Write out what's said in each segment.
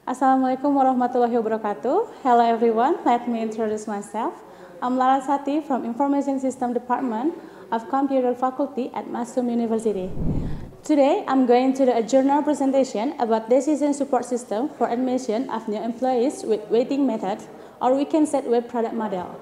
Assalamualaikum warahmatullahi wabarakatuh. Hello everyone, let me introduce myself. I'm Larasati from Information System Department of Computer Faculty at Mahasiwa University. Today, I'm going to do a journal presentation about decision support system for admission of new employees with weighting method, or we can say web product model.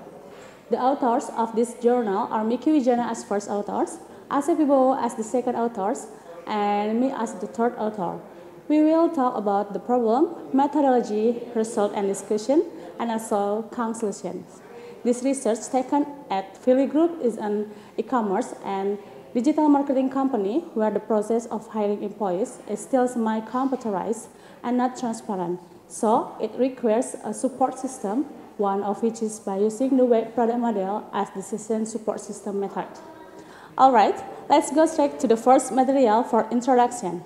The authors of this journal are Miki Wijana as first authors, Asep Wibowo as the second authors, and me as the third author. We will talk about the problem, methodology, result and discussion, and also conclusions. This research taken at Philly Group is an e-commerce and digital marketing company where the process of hiring employees is still semi-computerized and not transparent. So it requires a support system, one of which is by using the web product model as the decision support system method. All right, let's go straight to the first material for introduction.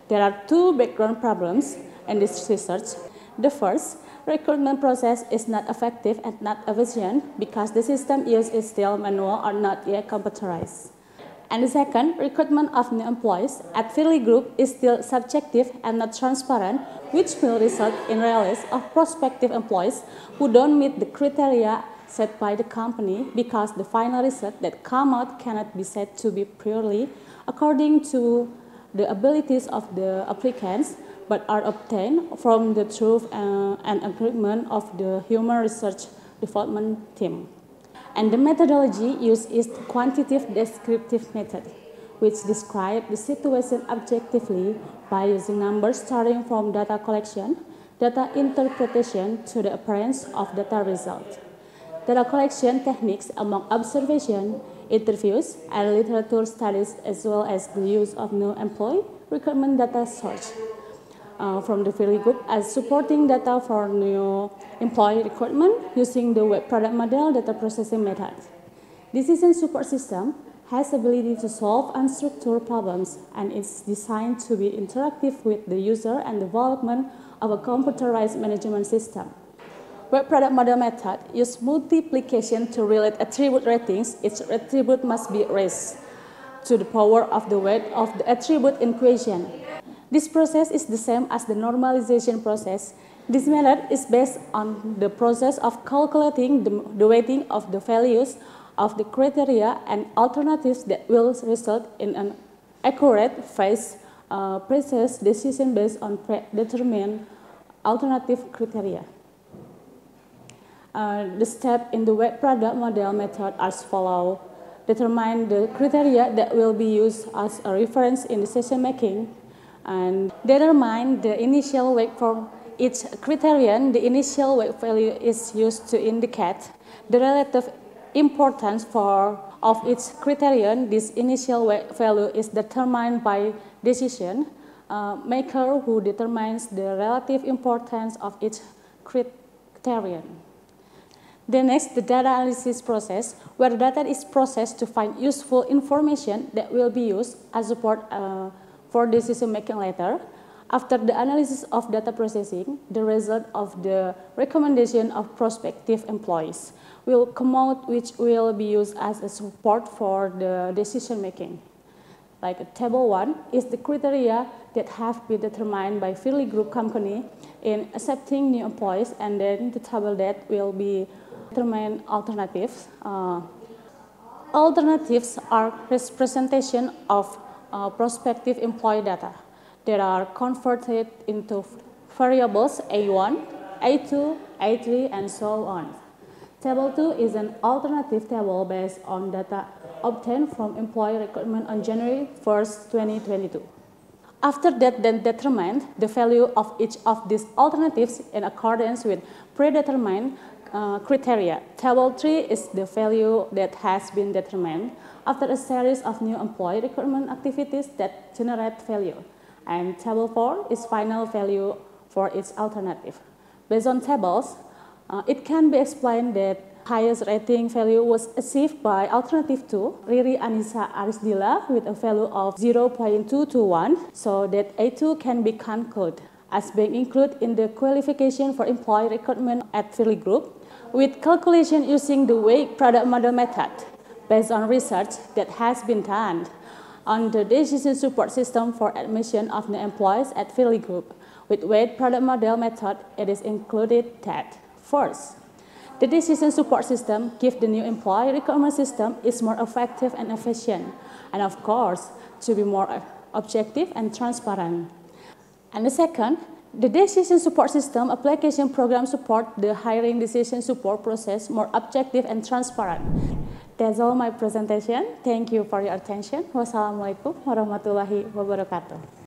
There are two background problems in this research. The first, recruitment process is not effective and not efficient because the system used is still manual or not yet computerized. And the second, recruitment of new employees at Philly Group is still subjective and not transparent, which will result in release of prospective employees who don't meet the criteria set by the company because the final result that come out cannot be said to be purely according to the abilities of the applicants, but are obtained from the truth and agreement of the human research development team. And the methodology used is the quantitative descriptive method, which describes the situation objectively by using numbers starting from data collection, data interpretation to the appearance of data result. Data collection techniques among observation, interviews, and literature studies, as well as the use of new employee recruitment data source from the Philly Group as supporting data for new employee recruitment using the web product model data processing method. Decision support system has ability to solve unstructured problems and is designed to be interactive with the user and development of a computerized management system. Web product model method uses multiplication to relate attribute ratings. Each attribute must be raised to the power of the weight of the attribute in question. This process is the same as the normalization process. This method is based on the process of calculating the weighting of the values of the criteria and alternatives that will result in an accurate, precise decision based on predetermined alternative criteria. The steps in the web product model method are as follows. Determine the criteria that will be used as a reference in decision making, and determine the initial weight for each criterion. The initial weight value is used to indicate the relative importance of each criterion. This initial weight value is determined by decision maker who determines the relative importance of each criterion. The next, the data analysis process, where the data is processed to find useful information that will be used as support for decision-making later. After the analysis of data processing, the result of the recommendation of prospective employees will come out, which will be used as a support for the decision-making. Like table 1 is the criteria that have been determined by Philly Group company in accepting new employees, and then the table that will be determine alternatives. Alternatives are representation of prospective employee data that are converted into variables A1, A2, A3, and so on. Table 2 is an alternative table based on data obtained from employee recruitment on January 1st, 2022. After that, then determine the value of each of these alternatives in accordance with predetermined criteria. Table 3 is the value that has been determined after a series of new employee recruitment activities that generate value. And table 4 is final value for each alternative. Based on tables, it can be explained that highest rating value was achieved by alternative 2, Riri Anissa Arisdila, with a value of 0.221, so that A2 can be concluded as being included in the qualification for employee recruitment at Philly Group, with calculation using the web product model method based on research that has been done on the decision support system for admission of new employees at Philly Group. With weight product model method, it is included that first, the decision support system gives the new employee recruitment system is more effective and efficient, and of course, to be more objective and transparent. And the second, the decision support system application program support the hiring decision support process more objective and transparent. That's all my presentation. Thank you for your attention. Wassalamualaikum warahmatullahi wabarakatuh.